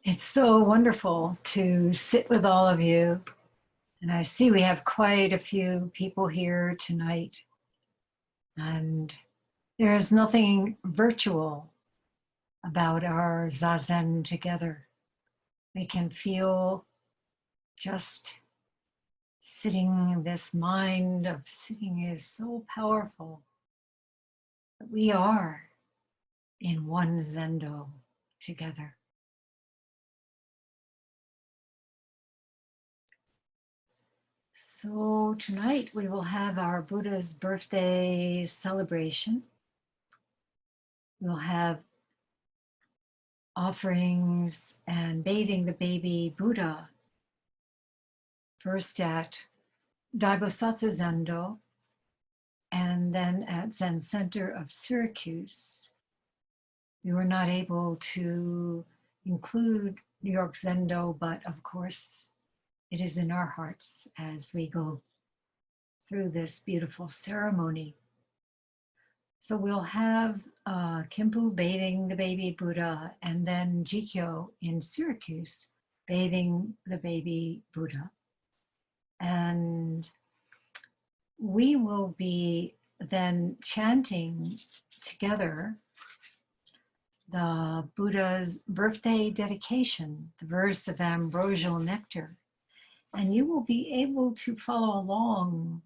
It's so wonderful to sit with all of you. And I see we have quite a few people here tonight. And there is nothing virtual about our Zazen together. We can feel just sitting, this mind of sitting is so powerful that we are in one Zendo together. So tonight we will have our Buddha's birthday celebration. We'll have offerings and bathing the baby Buddha, first at Daibosatsu Zendo and then at Zen Center of Syracuse. We were not able to include New York Zendo, but of course it is in our hearts as we go through this beautiful ceremony. So we'll have Kimpu bathing the baby Buddha, and then Jikyo in Syracuse bathing the baby Buddha. And we will be then chanting together the Buddha's birthday dedication, the verse of ambrosial nectar. And you will be able to follow along.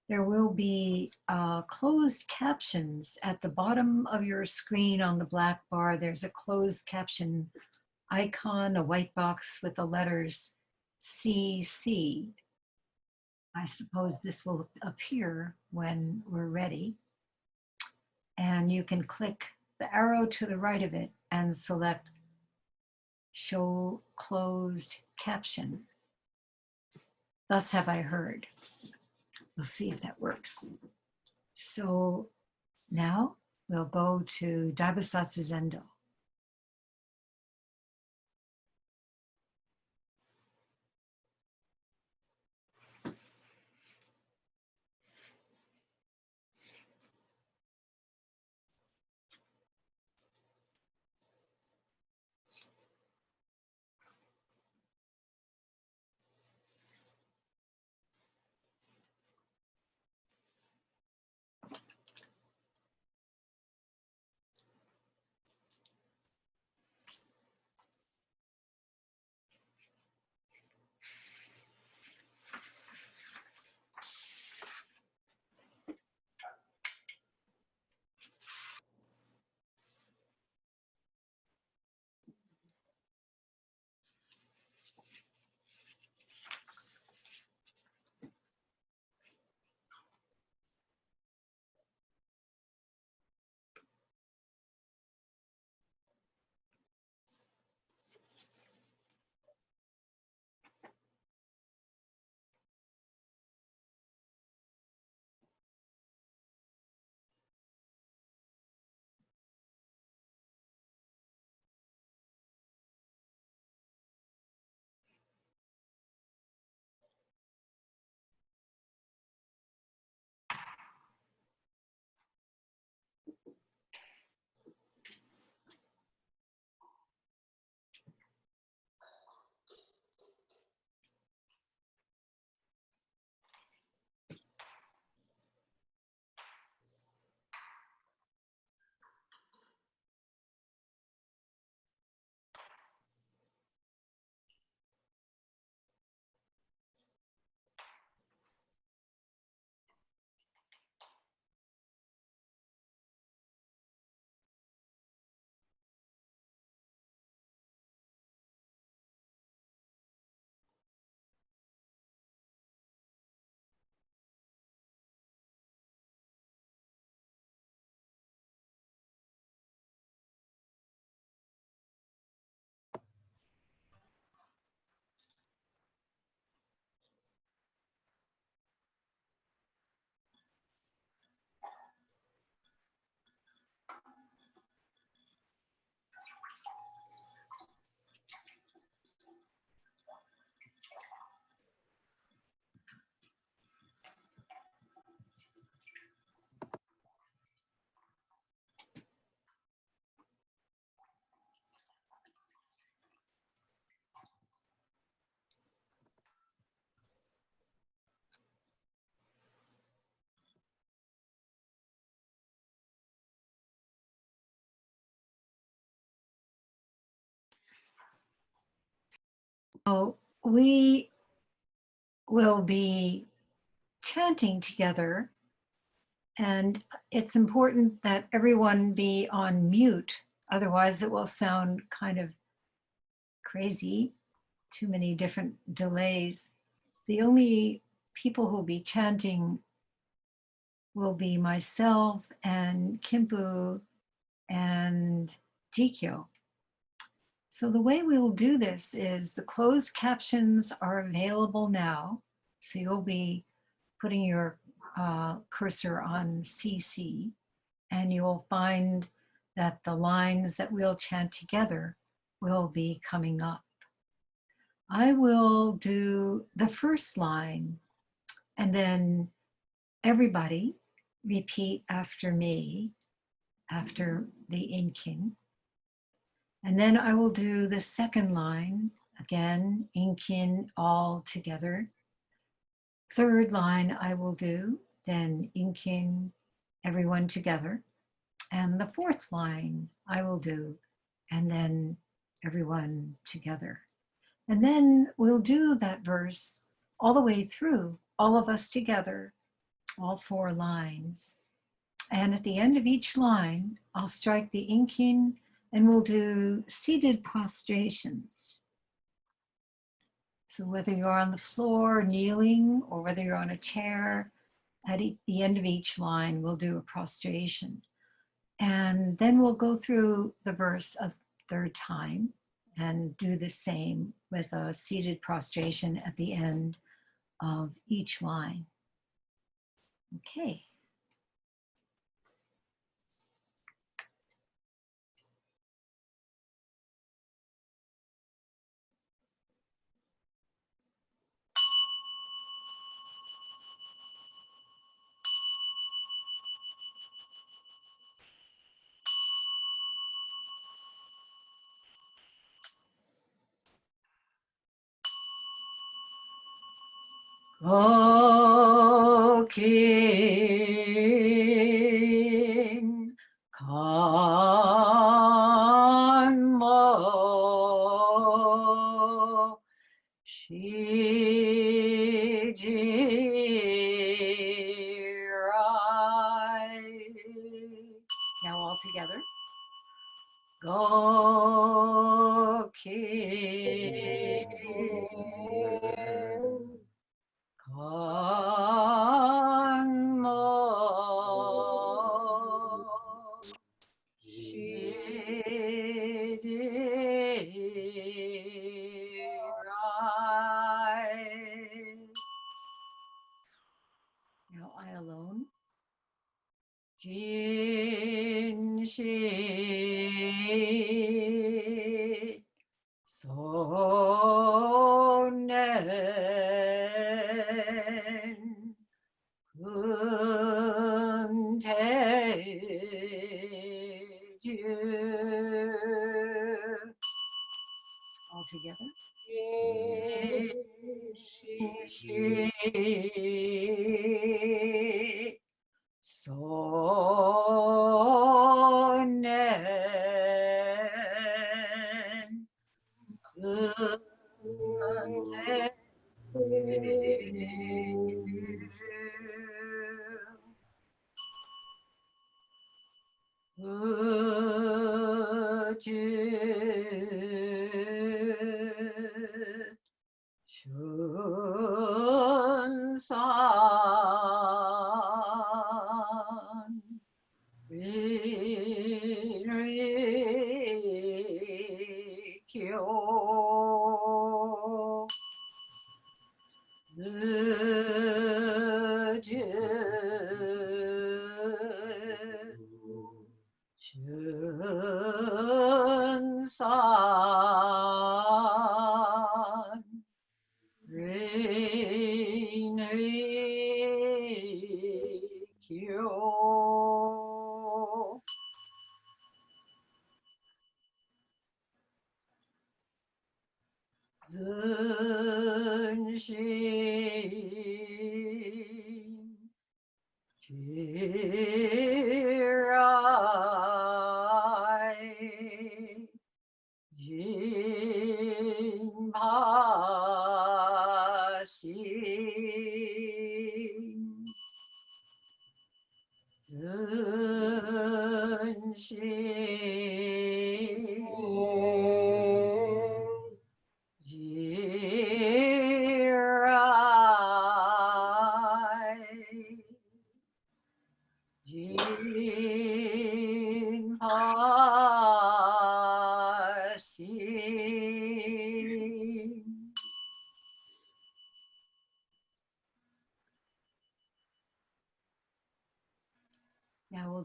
There will be closed captions at the bottom of your screen on the black bar. There's a closed caption icon, a white box with the letters CC. I suppose this will appear when we're ready. And you can click the arrow to the right of it and select Show Closed Caption. Thus have I heard. We'll see if that works. So now we'll go to Daibosatsu Zendo. So we will be chanting together, and it's important that everyone be on mute. Otherwise, it will sound kind of crazy, too many different delays. The only people who will be chanting will be myself and Kimpu and Jikyo. So the way we will do this is the closed captions are available now. So you'll be putting your cursor on CC, and you will find that the lines that we'll chant together will be coming up. I will do the first line, and then everybody repeat after me, after the Inkin. And then I will do the second line, again, Inkin all together. Third line I will do, then Inkin, everyone together. And the fourth line I will do, and then everyone together. And then we'll do that verse all the way through, all of us together, all 4 lines. And at the end of each line, I'll strike the Inkin, and we'll do seated prostrations. So whether you're on the floor kneeling or whether you're on a chair, at the end of each line, we'll do a prostration. And then we'll go through the verse a third time and do the same with a seated prostration at the end of each line. Okay. King Kanmo Shijirai. Now all together. Go King Kanmo Shijirai. Now I alone. Jinshi Sonen Kunteju. All together. Jinshi Sonen Shunsan Rikyo Shunsan Rikyo. Zunshin Jirai Jinpa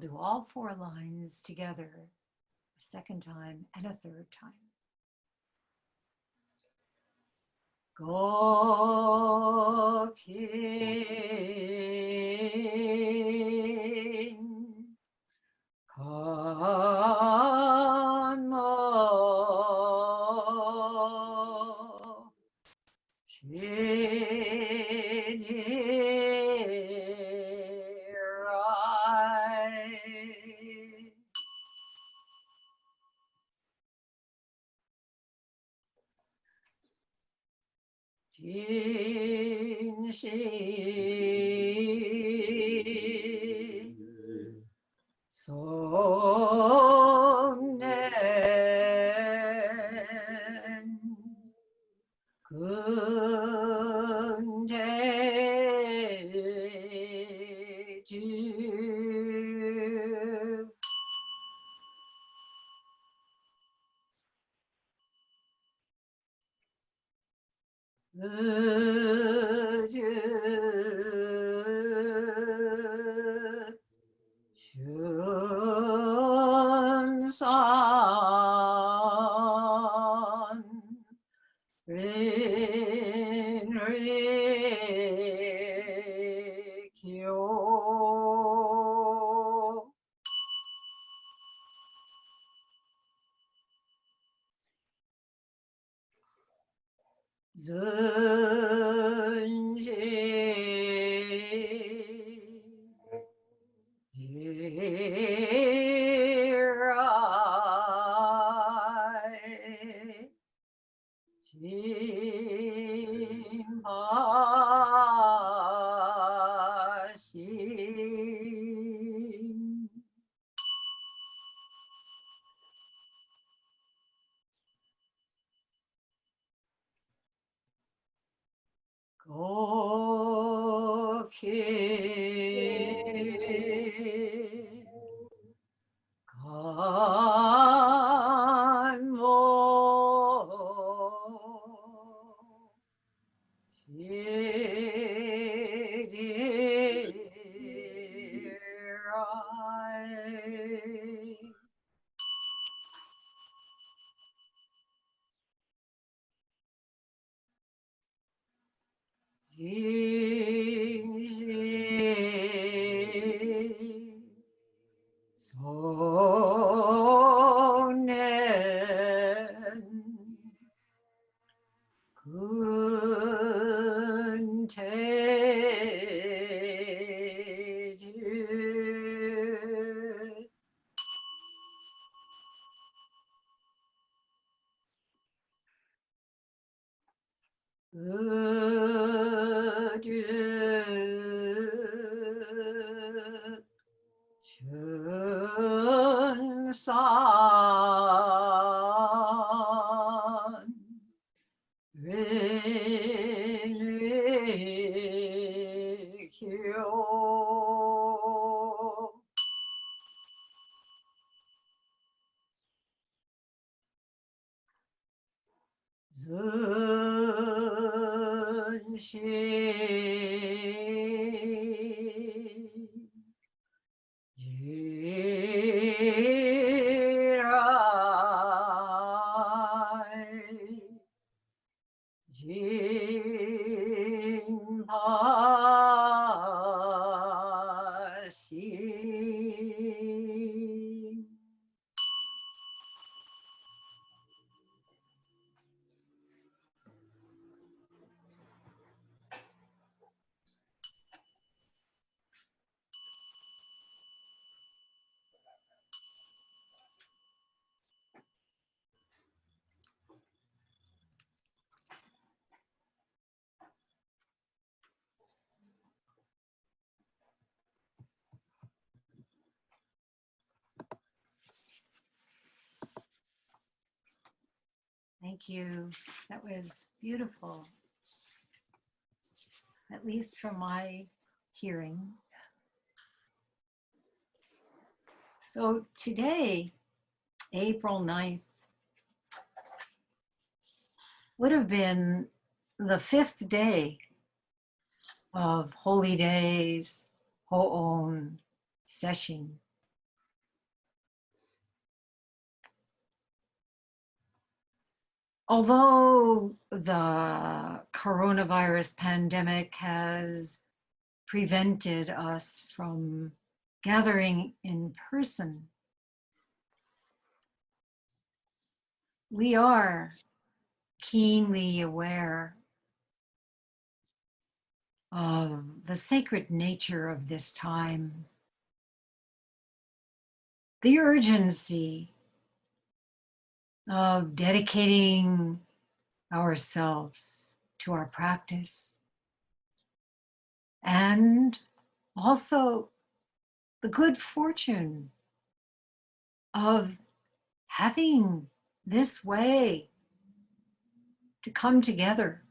do all 4 lines together a second time and a third time. Gokin Kanmo Shinge Jinshi Songnen Kunjeju Shunsan Rin Rikyo Zunji Jirai Jimpashin Gokin Kanmo Shirirai Jinji Sonen Kunteju Uju Chunsan Rinikyo Zunshi Jirai Jinpashi. Thank you. That was beautiful, at least from my hearing. So today, April 9th, would have been the 5th day of Holy Days Ho'on session. Although the coronavirus pandemic has prevented us from gathering in person, we are keenly aware of the sacred nature of this time, the urgency of dedicating ourselves to our practice, and also the good fortune of having this way to come together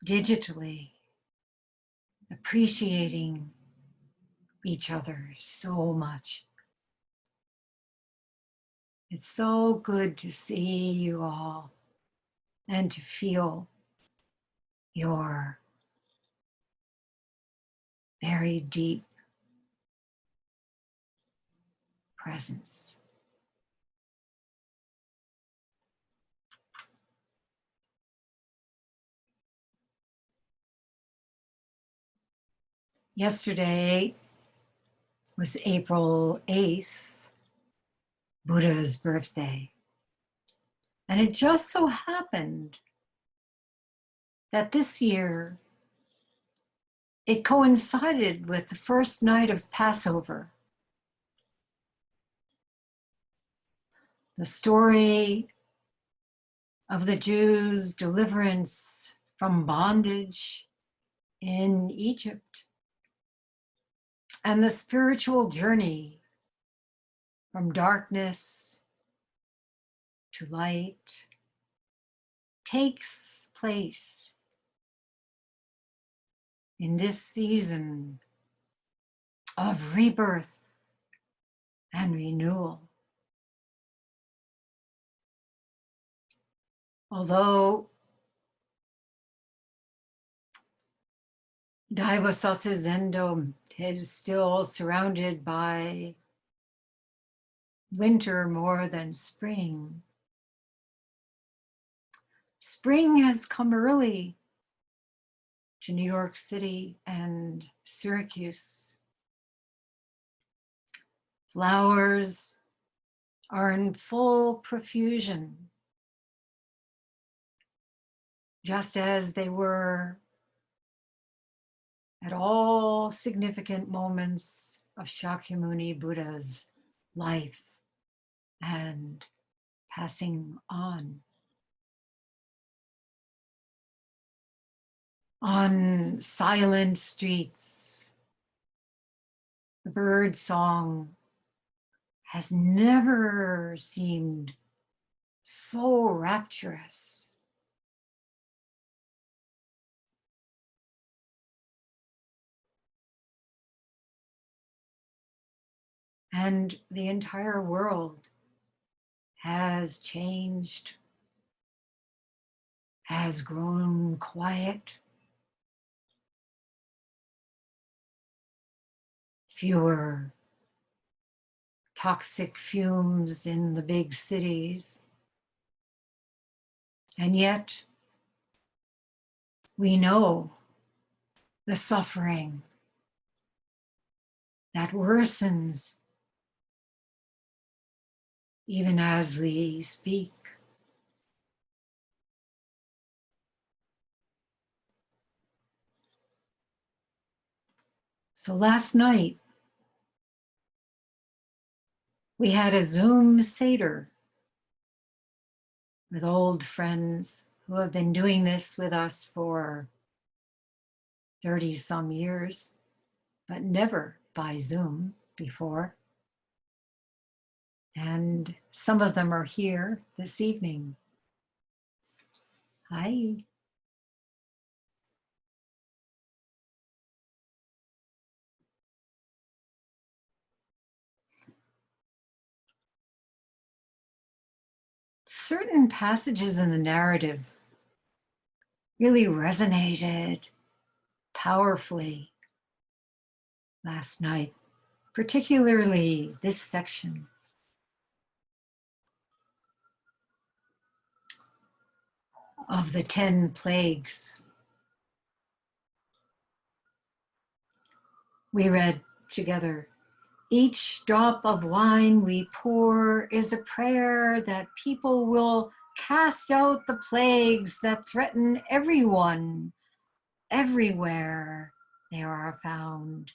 digitally, appreciating each other so much. It's so good to see you all and to feel your very deep presence. Yesterday was April 8th, Buddha's birthday. And it just so happened that this year it coincided with the first night of Passover. The story of the Jews' deliverance from bondage in Egypt and the spiritual journey from darkness to light takes place in this season of rebirth and renewal. Although Daibosatsu Zendo is still surrounded by winter more than spring, spring has come early to New York City and Syracuse. Flowers are in full profusion, just as they were at all significant moments of Shakyamuni Buddha's life and passing on. On silent streets, the bird song has never seemed so rapturous. And the entire world has changed, has grown quiet. Fewer toxic fumes in the big cities. And yet, we know the suffering that worsens even as we speak. So last night, we had a Zoom Seder with old friends who have been doing this with us for 30 some years, but never by Zoom before. And some of them are here this evening. Hi. Certain passages in the narrative really resonated powerfully last night, particularly this section. of the 10 plagues. We read together, each drop of wine we pour is a prayer that people will cast out the plagues that threaten everyone, everywhere they are found,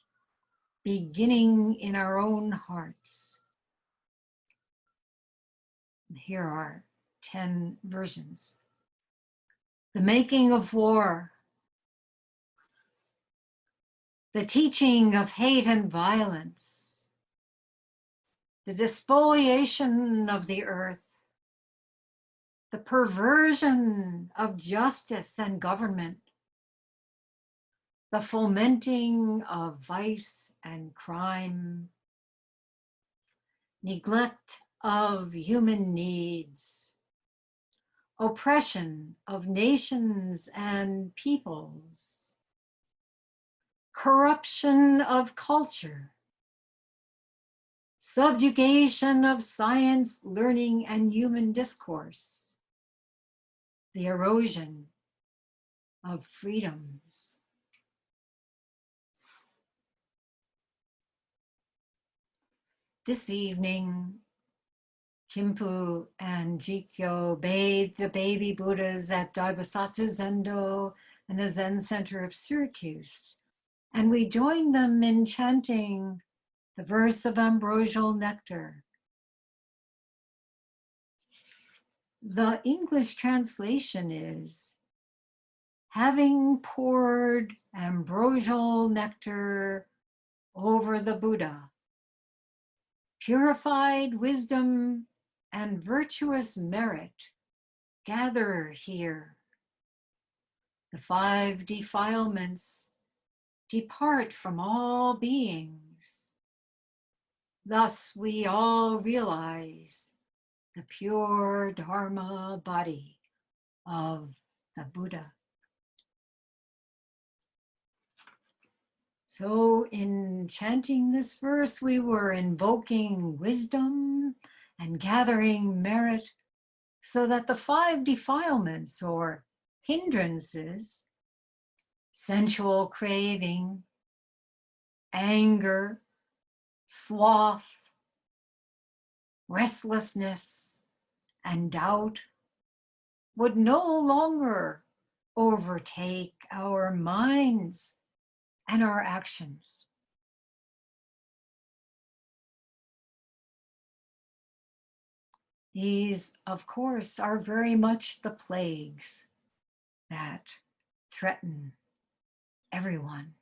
beginning in our own hearts. Here are 10 versions. The making of war, the teaching of hate and violence, the despoliation of the earth, the perversion of justice and government, the fomenting of vice and crime, neglect of human needs, oppression of nations and peoples, corruption of culture, subjugation of science, learning, and human discourse, the erosion of freedoms. This evening, Kimpu and Jikyo bathed the baby Buddhas at Daibasatsu Zendo and the Zen Center of Syracuse, and we joined them in chanting the verse of ambrosial nectar. The English translation is, having poured ambrosial nectar over the Buddha, purified wisdom and virtuous merit gather here. The 5 defilements depart from all beings. Thus we all realize the pure Dharma body of the Buddha. So in chanting this verse, we were invoking wisdom and gathering merit so that the 5 defilements or hindrances, sensual craving, anger, sloth, restlessness, and doubt, would no longer overtake our minds and our actions. These, of course, are very much the plagues that threaten everyone.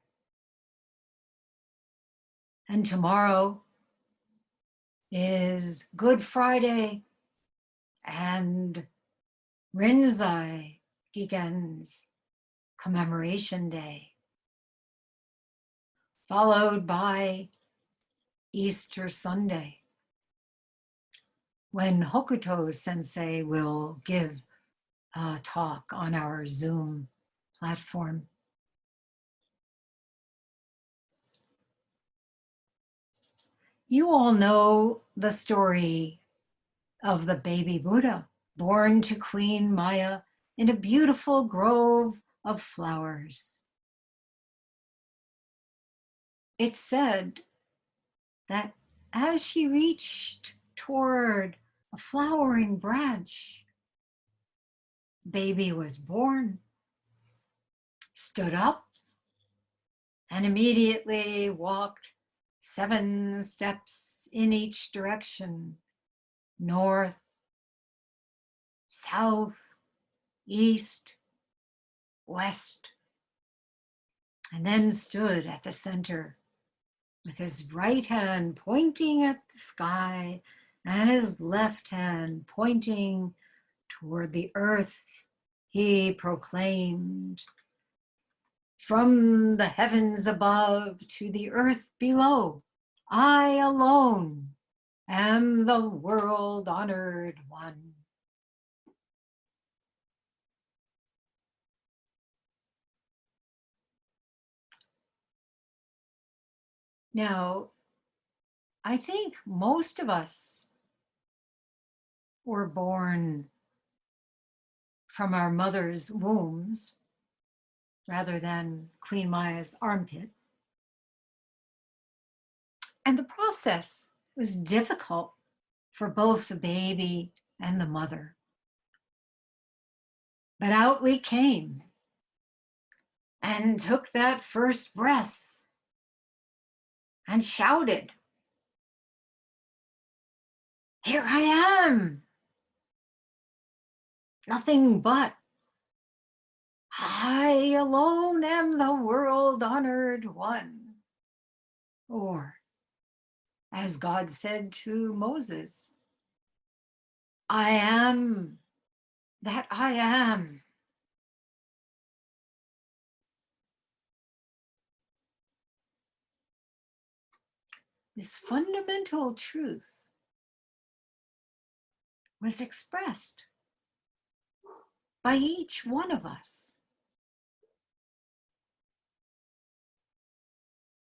And tomorrow is Good Friday and Rinzai Gigen's commemoration day, followed by Easter Sunday, when Hokuto Sensei will give a talk on our Zoom platform. You all know the story of the baby Buddha, born to Queen Maya in a beautiful grove of flowers. It's said that as she reached toward a flowering branch, baby was born, stood up, and immediately walked 7 steps in each direction, north, south, east, west, and then stood at the center with his right hand pointing at the sky and his left hand pointing toward the earth. He proclaimed, from the heavens above to the earth below, I alone am the world honored one. Now, I think most of us were born from our mother's wombs rather than Queen Maya's armpit. And the process was difficult for both the baby and the mother. But out we came and took that first breath and shouted, "Here I am! Nothing but I alone am the world-honored one." Or, as God said to Moses, "I am that I am." This fundamental truth was expressed by each one of us.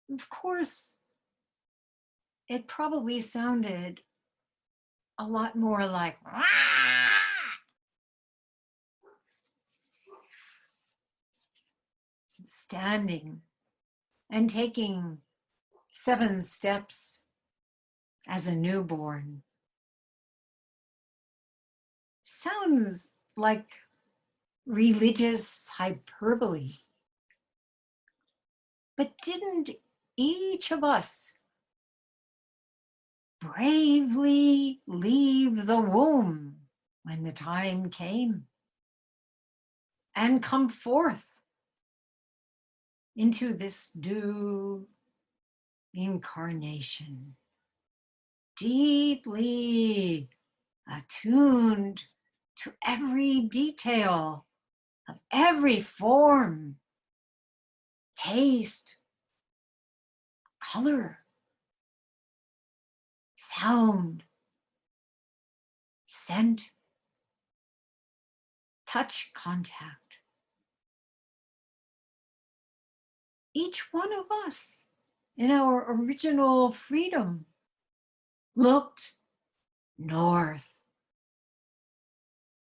Of course, it probably sounded a lot more like standing and taking 7 steps as a newborn. Sounds like religious hyperbole. But didn't each of us bravely leave the womb when the time came and come forth into this new incarnation, deeply attuned to every detail of every form, taste, color, sound, scent, touch contact. Each one of us in our original freedom looked north,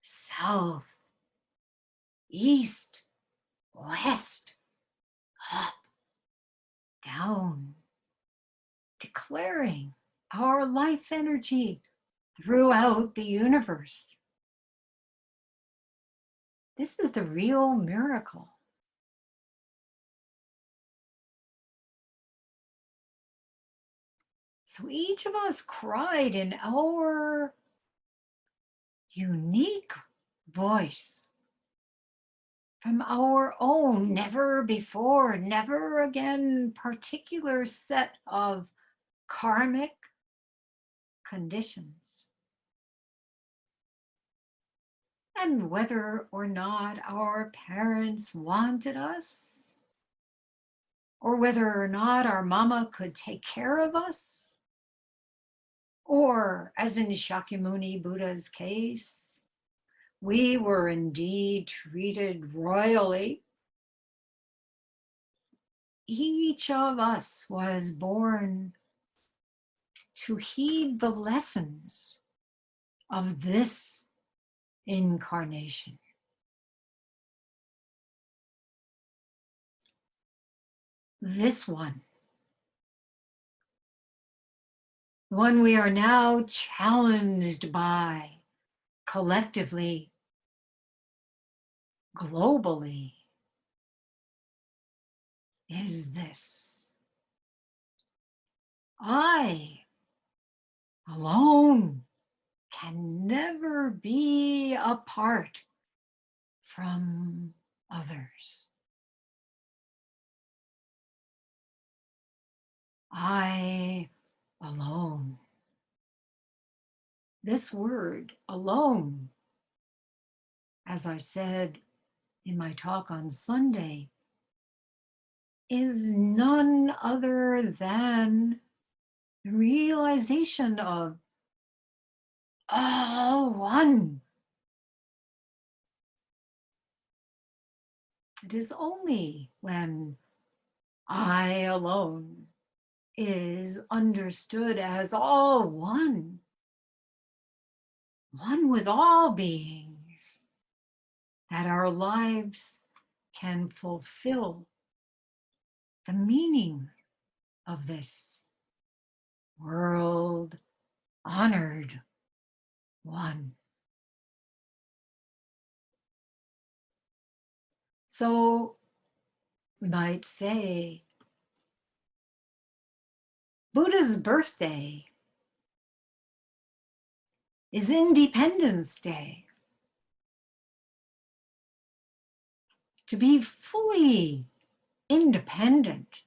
south, east, west, up, down, declaring our life energy throughout the universe. This is the real miracle. So each of us cried in our unique voice from our own never before, never again particular set of karmic conditions. And whether or not our parents wanted us, or whether or not our mama could take care of us, or as in Shakyamuni Buddha's case, we were indeed treated royally. Each of us was born to heed the lessons of this incarnation. This one, the one we are now challenged by collectively, globally, is this: I alone can never be apart from others. I alone. This word, alone, as I said in my talk on Sunday, is none other than the realization of all one. It is only when I alone is understood as all one, one with all beings, that our lives can fulfill the meaning of this world honored one. So we might say Buddha's birthday is Independence Day. To be fully independent,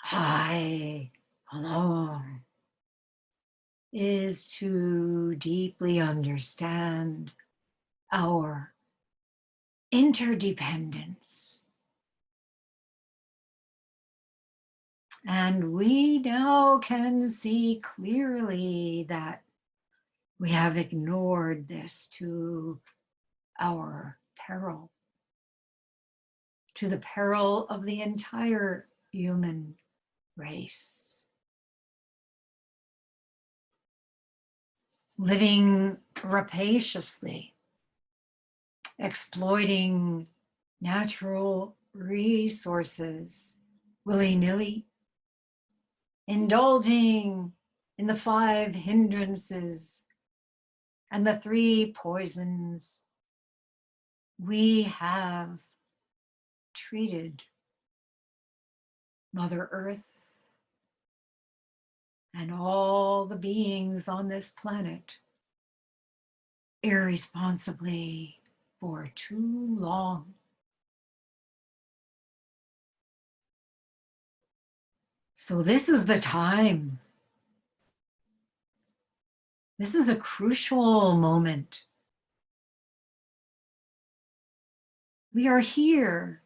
I alone, is to deeply understand our interdependence. And we now can see clearly that we have ignored this to our peril, to the peril of the entire human race. Living rapaciously, exploiting natural resources willy-nilly, indulging in the 5 hindrances and the 3 poisons, we have treated Mother Earth and all the beings on this planet irresponsibly for too long. So this is the time. This is a crucial moment. We are here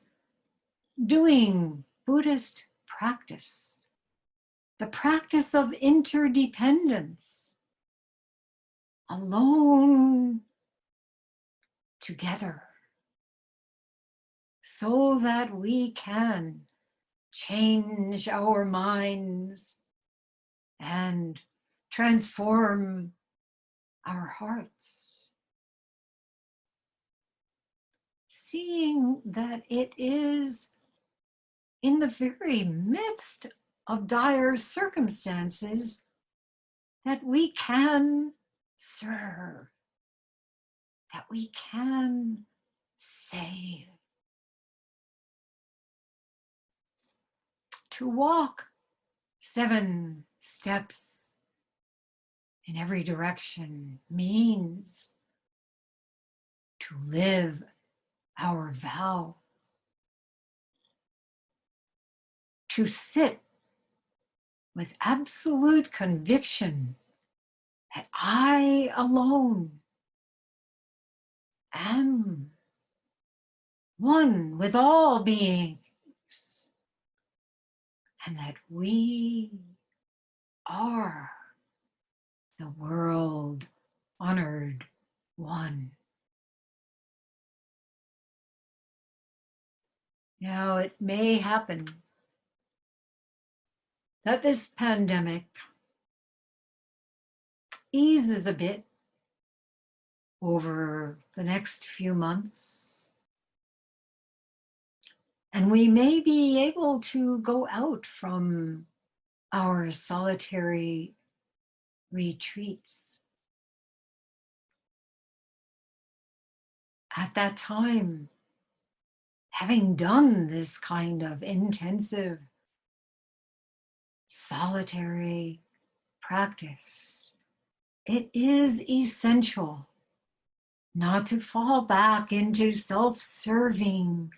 doing Buddhist practice, the practice of interdependence, alone, together, so that we can change our minds and transform our hearts. Seeing that it is in the very midst of dire circumstances that we can serve, that we can save. To walk 7 steps in every direction means to live our vow, to sit with absolute conviction that I alone am one with all beings, and that we are the world honored one. Now, it may happen that this pandemic eases a bit over the next few months, and we may be able to go out from our solitary retreats. At that time, having done this kind of intensive solitary practice, it is essential not to fall back into self-serving,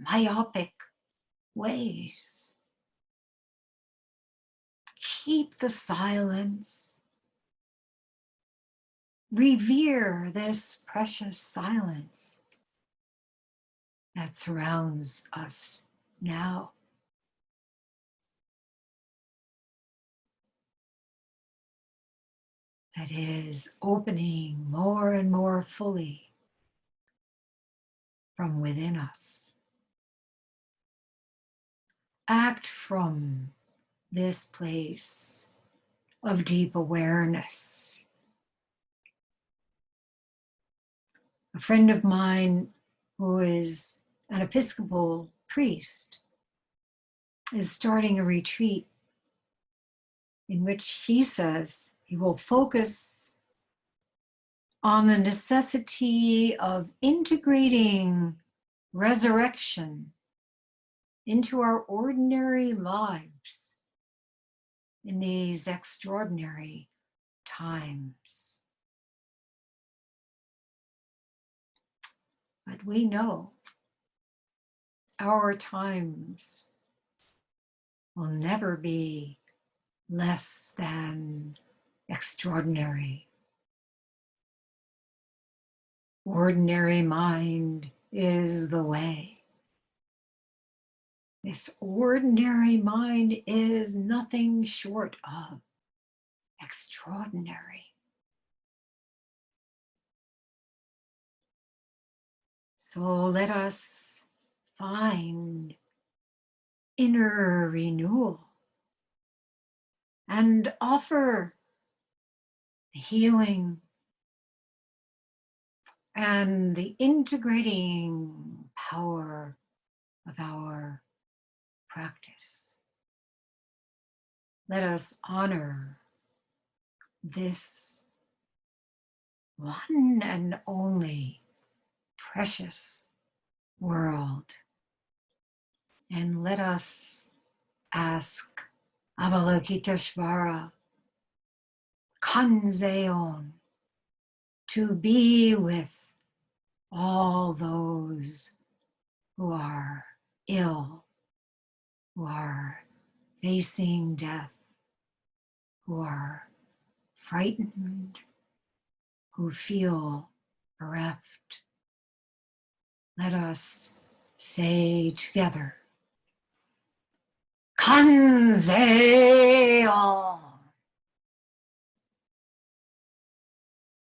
myopic ways. Keep the silence. Revere this precious silence that surrounds us now. That is opening more and more fully from within us. Act from this place of deep awareness. A friend of mine who is an Episcopal priest is starting a retreat in which he says he will focus on the necessity of integrating resurrection into our ordinary lives in these extraordinary times. But we know our times will never be less than extraordinary. Ordinary mind is the way. This ordinary mind is nothing short of extraordinary. So let us find inner renewal and offer the healing and the integrating power of our practice. Let us honor this one and only precious world. And let us ask Avalokiteshvara, Kanzeon, to be with all those who are ill, who are facing death, who are frightened, who feel bereft. Let us say together, Kanzeon.